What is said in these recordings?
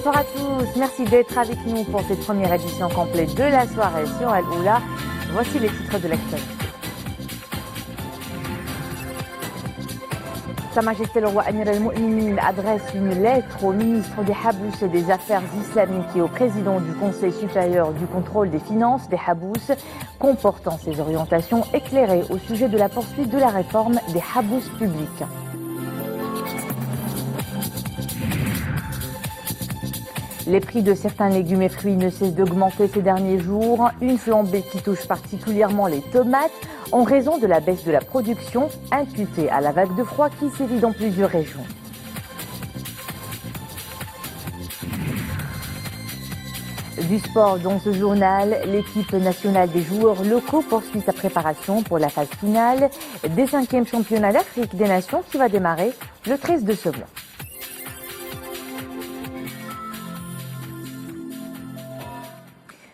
Bonsoir à tous, merci d'être avec nous pour cette première édition complète de la soirée sur Al Oula. Voici les titres de l'actualité. Sa Majesté le roi Amir al-Mu'minin adresse une lettre au ministre des Habous et des Affaires islamiques et au président du Conseil supérieur du contrôle des finances des Habous, comportant ses orientations éclairées au sujet de la poursuite de la réforme des Habous publics. Les prix de certains légumes et fruits ne cessent d'augmenter ces derniers jours, une flambée qui touche particulièrement les tomates en raison de la baisse de la production imputée à la vague de froid qui sévit dans plusieurs régions. Du sport dans ce journal, l'équipe nationale des joueurs locaux poursuit sa préparation pour la phase finale des 5e championnats d'Afrique des Nations qui va démarrer le 13 de ce mois.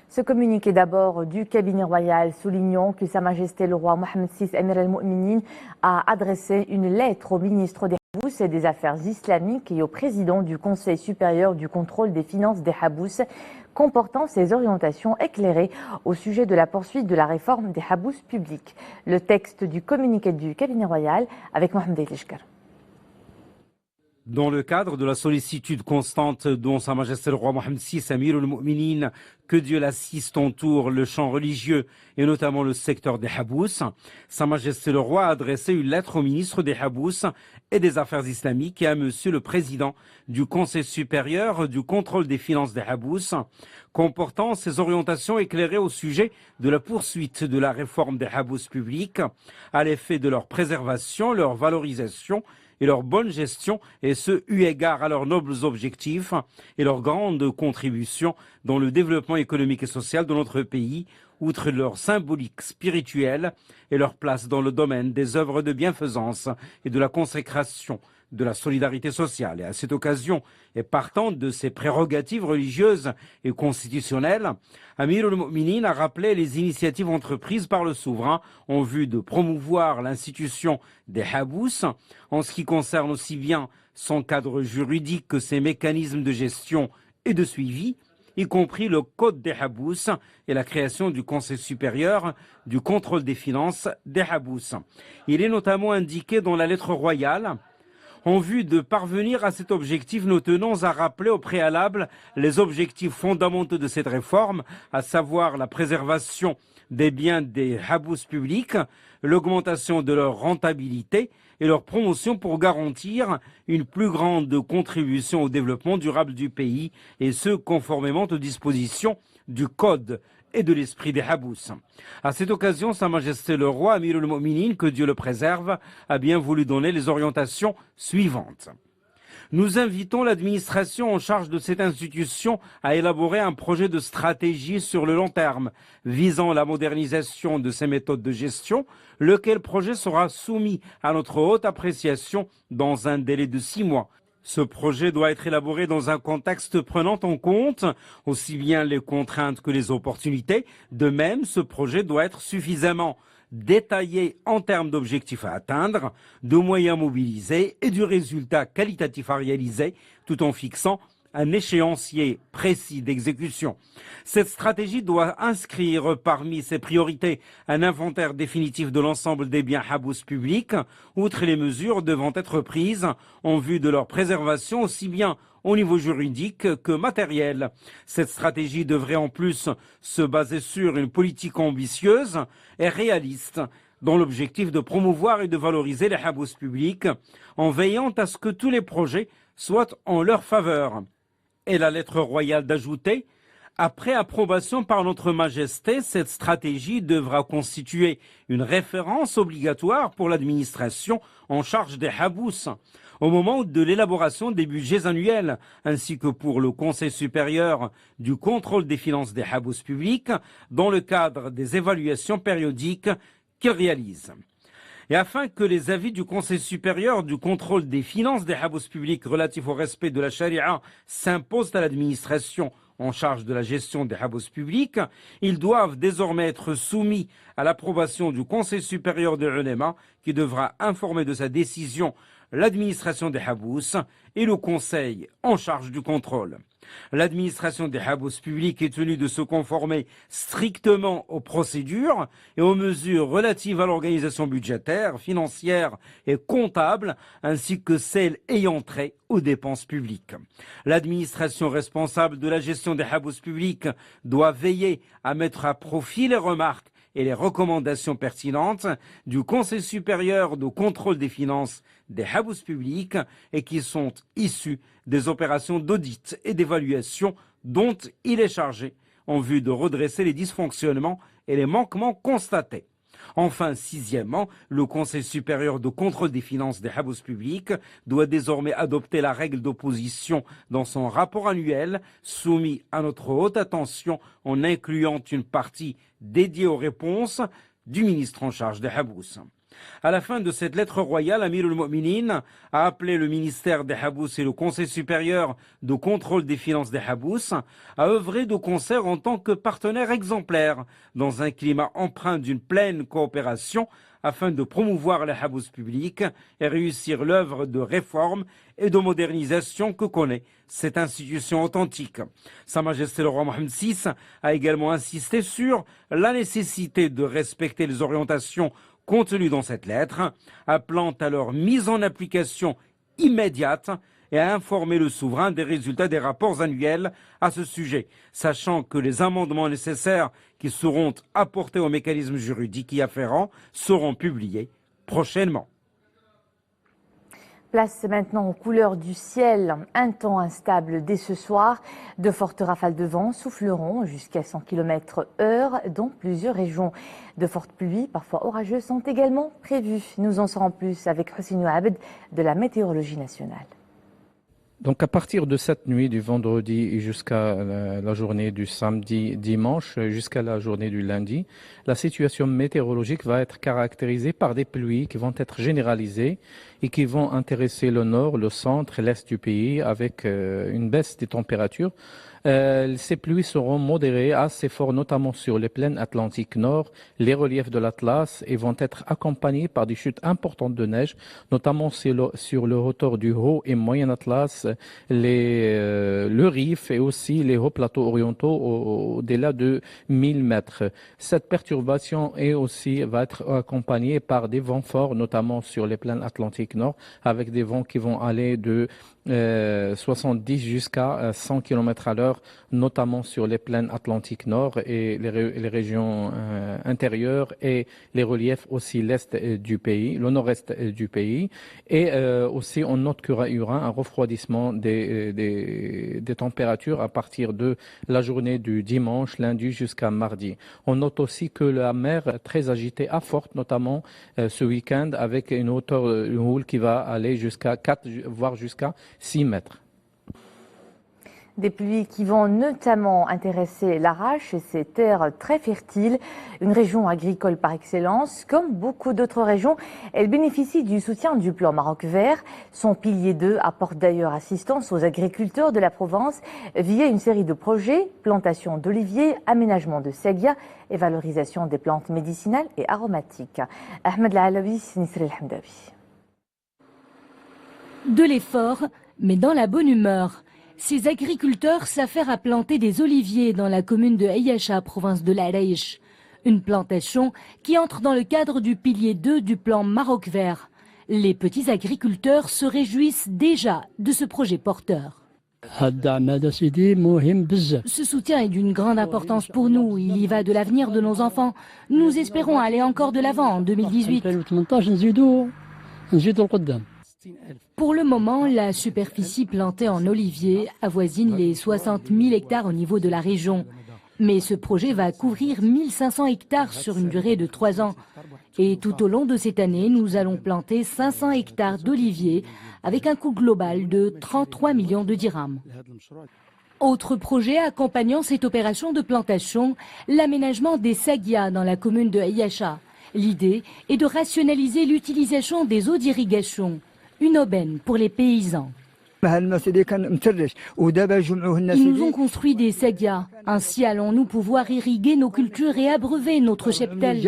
Ce communiqué d'abord du cabinet royal soulignant que Sa Majesté le roi Mohammed VI Amir al-Mu'minin a adressé une lettre au ministre des Habous et des Affaires islamiques et au président du Conseil supérieur du contrôle des finances des Habous, comportant ses orientations éclairées au sujet de la poursuite de la réforme des Habous publics. Le texte du communiqué du cabinet royal avec Mohamed Elishkar. Dans le cadre de la sollicitude constante dont Sa Majesté le roi Mohammed VI Amir al-Mu'minin, que Dieu l'assiste, entoure le champ religieux et notamment le secteur des Habous, Sa Majesté le roi a adressé une lettre au ministre des Habous et des Affaires islamiques et à Monsieur le Président du Conseil supérieur du contrôle des finances des Habous, comportant ses orientations éclairées au sujet de la poursuite de la réforme des Habous publics, à l'effet de leur préservation, leur valorisation et leur bonne gestion, et ce, eu égard à leurs nobles objectifs et leur grande contribution dans le développement économique et social de notre pays, outre leur symbolique spirituelle et leur place dans le domaine des œuvres de bienfaisance et de la consécration de la solidarité sociale. Et à cette occasion, et partant de ses prérogatives religieuses et constitutionnelles, Amir al-Mu'minin a rappelé les initiatives entreprises par le souverain en vue de promouvoir l'institution des Habous en ce qui concerne aussi bien son cadre juridique que ses mécanismes de gestion et de suivi, y compris le Code des Habous et la création du Conseil supérieur du contrôle des finances des Habous. Il est notamment indiqué dans la lettre royale: en vue de parvenir à cet objectif, nous tenons à rappeler au préalable les objectifs fondamentaux de cette réforme, à savoir la préservation des biens des Habous publics, l'augmentation de leur rentabilité et leur promotion pour garantir une plus grande contribution au développement durable du pays, et ce, conformément aux dispositions du Code et de l'esprit des Habous. À cette occasion, Sa Majesté le roi Amir al-Mu'minin, que Dieu le préserve, a bien voulu donner les orientations suivantes. Nous invitons l'administration en charge de cette institution à élaborer un projet de stratégie sur le long terme visant la modernisation de ses méthodes de gestion, lequel projet sera soumis à notre haute appréciation dans un délai de 6 mois. Ce projet doit être élaboré dans un contexte prenant en compte aussi bien les contraintes que les opportunités. De même, ce projet doit être suffisamment détaillé en termes d'objectifs à atteindre, de moyens mobilisés et du résultat qualitatif à réaliser, tout en fixant un échéancier précis d'exécution. Cette stratégie doit inscrire parmi ses priorités un inventaire définitif de l'ensemble des biens Habous publics, outre les mesures devant être prises en vue de leur préservation aussi bien au niveau juridique que matériel. Cette stratégie devrait en plus se baser sur une politique ambitieuse et réaliste, dans l'objectif de promouvoir et de valoriser les Habous publics, en veillant à ce que tous les projets soient en leur faveur. Et la lettre royale d'ajouter: après approbation par notre Majesté, cette stratégie devra constituer une référence obligatoire pour l'administration en charge des Habous au moment de l'élaboration des budgets annuels, ainsi que pour le Conseil supérieur du contrôle des finances des Habous publics dans le cadre des évaluations périodiques qu'ils réalisent. Et afin que les avis du Conseil supérieur du contrôle des finances des Habous publics relatifs au respect de la charia s'imposent à l'administration en charge de la gestion des Habous publics, ils doivent désormais être soumis à l'approbation du Conseil supérieur de l'ulama qui devra informer de sa décision l'administration des Habous et le Conseil en charge du contrôle. L'administration des Habous publics est tenue de se conformer strictement aux procédures et aux mesures relatives à l'organisation budgétaire, financière et comptable, ainsi que celles ayant trait aux dépenses publiques. L'administration responsable de la gestion des Habous publics doit veiller à mettre à profit les remarques et les recommandations pertinentes du Conseil supérieur de contrôle des finances des Habous publics et qui sont issues des opérations d'audit et d'évaluation dont il est chargé en vue de redresser les dysfonctionnements et les manquements constatés. Enfin, sixièmement, le Conseil supérieur de contrôle des finances des Habous publics doit désormais adopter la règle d'opposition dans son rapport annuel soumis à notre haute attention en incluant une partie dédiée aux réponses du ministre en charge des Habous. À la fin de cette lettre royale, Amir al-Mu'minin a appelé le ministère des Habous et le Conseil supérieur de contrôle des finances des Habous à œuvrer de concert en tant que partenaires exemplaires dans un climat empreint d'une pleine coopération afin de promouvoir les Habous publics et réussir l'œuvre de réforme et de modernisation que connaît cette institution authentique. Sa Majesté le roi Mohammed VI a également insisté sur la nécessité de respecter les orientations contenues dans cette lettre, appelant à leur mise en application immédiate et à informer le souverain des résultats des rapports annuels à ce sujet, sachant que les amendements nécessaires qui seront apportés au mécanisme juridique y afférent seront publiés prochainement. Place maintenant aux couleurs du ciel. Un temps instable dès ce soir. De fortes rafales de vent souffleront jusqu'à 100 km/h dans plusieurs régions. De fortes pluies, parfois orageuses, sont également prévues. Nous en saurons plus avec Hossein Abed de la Météorologie nationale. Donc à partir de cette nuit du vendredi jusqu'à la journée du samedi, dimanche, jusqu'à la journée du lundi, la situation météorologique va être caractérisée par des pluies qui vont être généralisées et qui vont intéresser le nord, le centre et l'est du pays avec une baisse des températures. Ces pluies seront modérées, assez fortes, notamment sur les plaines atlantiques nord, les reliefs de l'Atlas, et vont être accompagnées par des chutes importantes de neige, notamment sur le hauteur du haut et moyen Atlas, le Rif et aussi les hauts plateaux orientaux au-delà de 1000 mètres. Cette perturbation va être accompagnée par des vents forts, notamment sur les plaines atlantiques nord, avec des vents qui vont aller de 70 jusqu'à 100 km à l'heure, notamment sur les plaines atlantiques nord et les régions intérieures et les reliefs aussi l'est du pays, le nord-est du pays. Et aussi on note qu'il y aura un refroidissement des températures à partir de la journée du dimanche, lundi jusqu'à mardi. On note aussi que la mer est très agitée à forte, notamment ce week-end, avec une hauteur de houle qui va aller jusqu'à 4, voire jusqu'à 6 mètres. Des pluies qui vont notamment intéresser l'Arrache et ses terres très fertiles, une région agricole par excellence. Comme beaucoup d'autres régions, elle bénéficie du soutien du plan Maroc Vert. Son pilier 2 apporte d'ailleurs assistance aux agriculteurs de la Provence via une série de projets, plantation d'oliviers, aménagement de séguias et valorisation des plantes médicinales et aromatiques. Ahmed Laalawi, Nisri El Hamdawi. De l'effort, mais dans la bonne humeur. Ces agriculteurs s'affairent à planter des oliviers dans la commune de Ayacha, province de l'Araïch. Une plantation qui entre dans le cadre du pilier 2 du plan Maroc Vert. Les petits agriculteurs se réjouissent déjà de ce projet porteur. Ce soutien est d'une grande importance pour nous. Il y va de l'avenir de nos enfants. Nous espérons aller encore de l'avant en 2018. Pour le moment, la superficie plantée en olivier avoisine les 60 000 hectares au niveau de la région. Mais ce projet va couvrir 1500 hectares sur une durée de 3 ans. Et tout au long de cette année, nous allons planter 500 hectares d'oliviers avec un coût global de 33 millions de dirhams. Autre projet accompagnant cette opération de plantation, l'aménagement des séguias dans la commune de Ayacha. L'idée est de rationaliser l'utilisation des eaux d'irrigation. Une aubaine pour les paysans. Ils nous ont construit des sagas. Ainsi allons-nous pouvoir irriguer nos cultures et abreuver notre cheptel.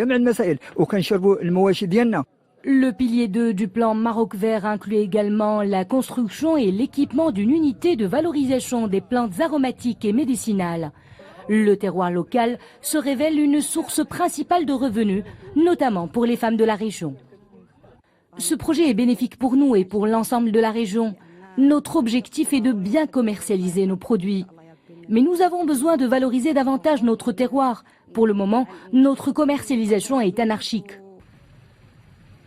Le pilier 2 du plan Maroc Vert inclut également la construction et l'équipement d'une unité de valorisation des plantes aromatiques et médicinales. Le terroir local se révèle une source principale de revenus, notamment pour les femmes de la région. Ce projet est bénéfique pour nous et pour l'ensemble de la région. Notre objectif est de bien commercialiser nos produits. Mais nous avons besoin de valoriser davantage notre terroir. Pour le moment, notre commercialisation est anarchique.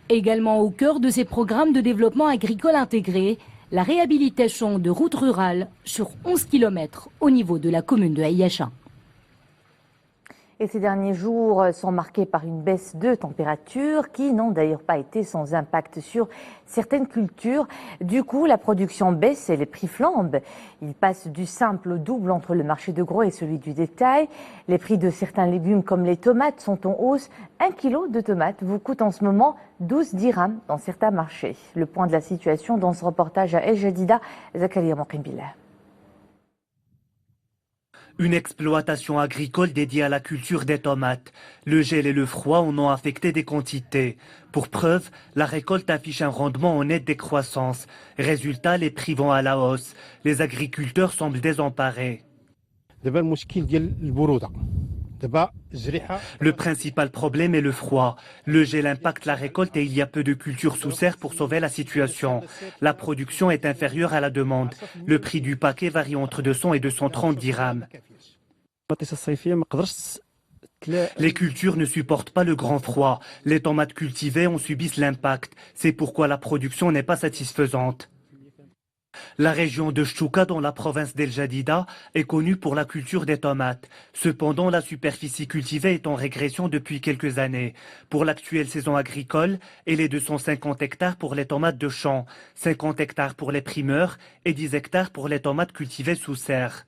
Également au cœur de ces programmes de développement agricole intégré, la réhabilitation de routes rurales sur 11 km au niveau de la commune de Aïacha. Et ces derniers jours sont marqués par une baisse de température qui n'ont d'ailleurs pas été sans impact sur certaines cultures. Du coup, la production baisse et les prix flambent. Ils passent du simple au double entre le marché de gros et celui du détail. Les prix de certains légumes comme les tomates sont en hausse. 1 kilo de tomates vous coûte en ce moment 12 dirhams dans certains marchés. Le point de la situation dans ce reportage à El Jadida, Zakaria Mokrimbillah. Une exploitation agricole dédiée à la culture des tomates. Le gel et le froid en ont affecté des quantités. Pour preuve, la récolte affiche un rendement en nette décroissance. Résultat, les prix vont à la hausse. Les agriculteurs semblent désemparés. Le principal problème est le froid. Le gel impacte la récolte et il y a peu de cultures sous serre pour sauver la situation. La production est inférieure à la demande. Le prix du paquet varie entre 200 et 230 dirhams. Les cultures ne supportent pas le grand froid. Les tomates cultivées en subissent l'impact. C'est pourquoi la production n'est pas satisfaisante. La région de Chouka, dans la province d'El Jadida, est connue pour la culture des tomates. Cependant, la superficie cultivée est en régression depuis quelques années. Pour l'actuelle saison agricole, elle est de 150 hectares pour les tomates de champ, 50 hectares pour les primeurs et 10 hectares pour les tomates cultivées sous serre.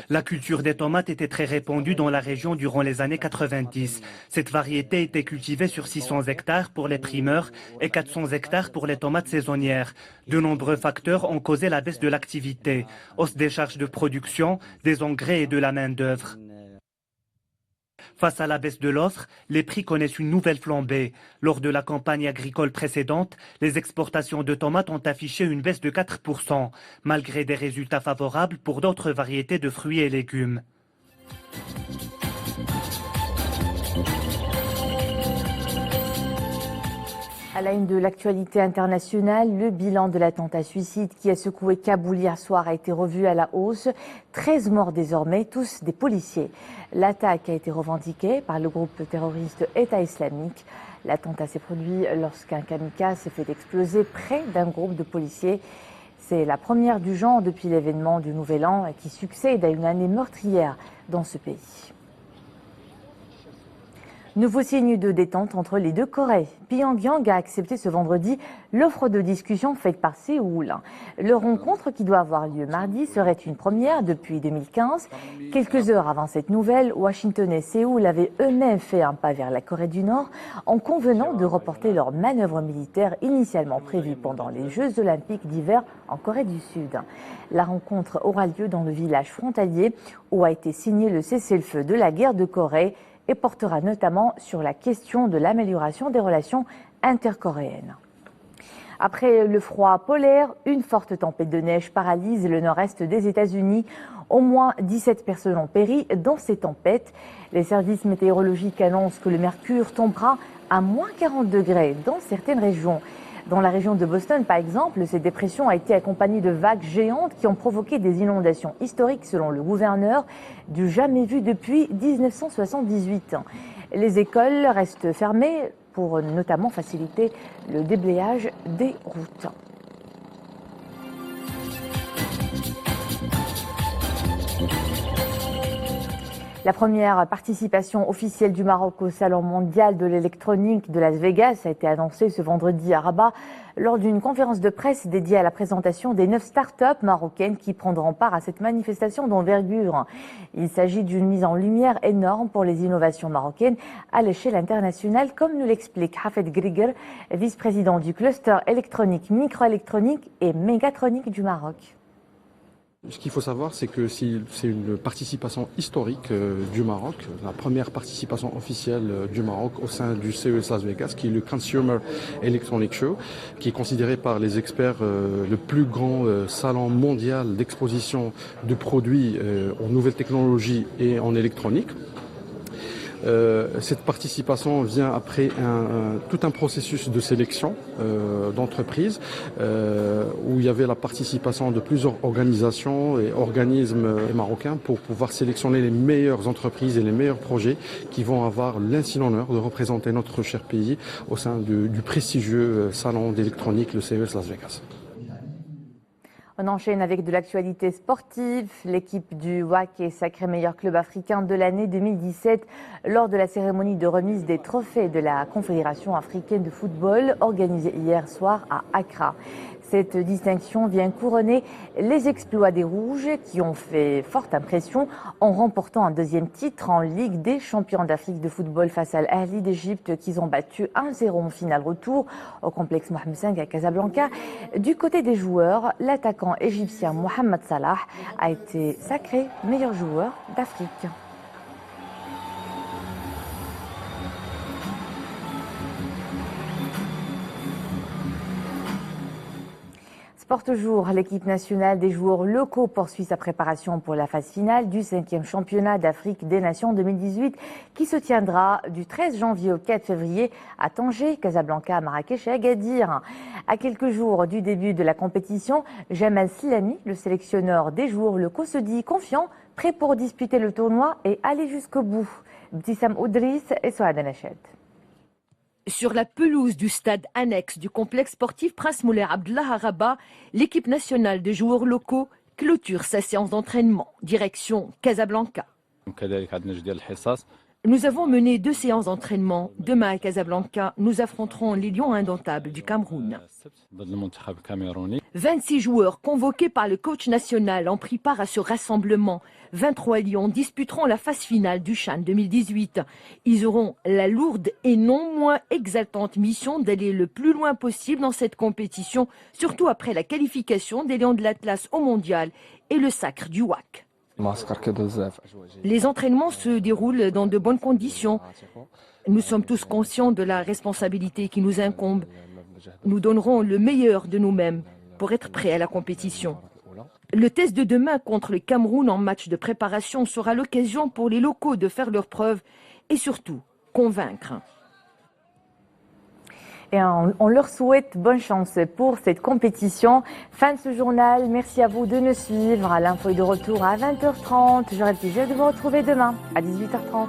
La culture des tomates était très répandue dans la région durant les années 90. Cette variété était cultivée sur 600 hectares pour les primeurs et 400 hectares pour les tomates saisonnières. De nombreux facteurs ont causé la baisse de l'activité, hausse des charges de production, des engrais et de la main-d'œuvre. Face à la baisse de l'offre, les prix connaissent une nouvelle flambée. Lors de la campagne agricole précédente, les exportations de tomates ont affiché une baisse de 4%, malgré des résultats favorables pour d'autres variétés de fruits et légumes. À la une de l'actualité internationale, le bilan de l'attentat suicide qui a secoué Kaboul hier soir a été revu à la hausse. 13 morts désormais, tous des policiers. L'attaque a été revendiquée par le groupe terroriste État islamique. L'attentat s'est produit lorsqu'un kamikaze s'est fait exploser près d'un groupe de policiers. C'est la première du genre depuis l'événement du Nouvel An qui succède à une année meurtrière dans ce pays. Nouveau signe de détente entre les deux Corées. Pyongyang a accepté ce vendredi l'offre de discussion faite par Séoul. Leur rencontre qui doit avoir lieu mardi serait une première depuis 2015. Quelques heures avant cette nouvelle, Washington et Séoul avaient eux-mêmes fait un pas vers la Corée du Nord en convenant de reporter leurs manœuvres militaires initialement prévues pendant les Jeux olympiques d'hiver en Corée du Sud. La rencontre aura lieu dans le village frontalier où a été signé le cessez-le-feu de la guerre de Corée et portera notamment sur la question de l'amélioration des relations intercoréennes. Après le froid polaire, une forte tempête de neige paralyse le nord-est des États-Unis. Au moins 17 personnes ont péri dans ces tempêtes. Les services météorologiques annoncent que le mercure tombera à moins 40 degrés dans certaines régions. Dans la région de Boston, par exemple, cette dépression a été accompagnée de vagues géantes qui ont provoqué des inondations historiques, selon le gouverneur, du jamais vu depuis 1978. Les écoles restent fermées pour notamment faciliter le déblayage des routes. La première participation officielle du Maroc au Salon mondial de l'électronique de Las Vegas a été annoncée ce vendredi à Rabat lors d'une conférence de presse dédiée à la présentation des 9 startups marocaines qui prendront part à cette manifestation d'envergure. Il s'agit d'une mise en lumière énorme pour les innovations marocaines à l'échelle internationale, comme nous l'explique Hafed Grieger, vice-président du cluster électronique, microélectronique et mégatronique du Maroc. Ce qu'il faut savoir, c'est que c'est une participation historique du Maroc, la première participation officielle du Maroc au sein du CES Las Vegas, qui est le Consumer Electronic Show, qui est considéré par les experts le plus grand salon mondial d'exposition de produits en nouvelles technologies et en électronique. Cette participation vient après tout un processus de sélection d'entreprises où il y avait la participation de plusieurs organisations et organismes marocains pour pouvoir sélectionner les meilleures entreprises et les meilleurs projets qui vont avoir l'insigne honneur de représenter notre cher pays au sein du prestigieux salon d'électronique, le CES Las Vegas. On enchaîne avec de l'actualité sportive. L'équipe du WAC est sacré meilleur club africain de l'année 2017 lors de la cérémonie de remise des trophées de la Confédération africaine de football organisée hier soir à Accra. Cette distinction vient couronner les exploits des Rouges qui ont fait forte impression en remportant un deuxième titre en Ligue des champions d'Afrique de football face à l'Ahli d'Égypte qu'ils ont battu 1-0 en finale retour au complexe Mohamed V à Casablanca. Du côté des joueurs, l'attaquant égyptien Mohamed Salah a été sacré meilleur joueur d'Afrique. Sport toujours, l'équipe nationale des joueurs locaux poursuit sa préparation pour la phase finale du 5e championnat d'Afrique des Nations 2018 qui se tiendra du 13 janvier au 4 février à Tanger, Casablanca, Marrakech et Agadir. À quelques jours du début de la compétition, Jamal Slami, le sélectionneur des joueurs locaux, se dit confiant, prêt pour disputer le tournoi et aller jusqu'au bout. Btissam Oudris et Souad Anachet. Sur la pelouse du stade annexe du complexe sportif Prince Moulay Abdallah à Rabat, l'équipe nationale de joueurs locaux clôture sa séance d'entraînement, direction Casablanca. Nous avons mené 2 séances d'entraînement. Demain à Casablanca, nous affronterons les Lions indomptables du Cameroun. 26 joueurs convoqués par le coach national ont pris part à ce rassemblement. 23 Lions disputeront la phase finale du CHAN 2018. Ils auront la lourde et non moins exaltante mission d'aller le plus loin possible dans cette compétition, surtout après la qualification des Lions de l'Atlas au mondial et le sacre du WAC. Les entraînements se déroulent dans de bonnes conditions. Nous sommes tous conscients de la responsabilité qui nous incombe. Nous donnerons le meilleur de nous-mêmes pour être prêts à la compétition. Le test de demain contre le Cameroun en match de préparation sera l'occasion pour les locaux de faire leurs preuves et surtout convaincre. Et on leur souhaite bonne chance pour cette compétition. Fin de ce journal. Merci à vous de nous suivre. L'info est de retour à 20h30. J'aurai le plaisir de vous retrouver demain à 18h30.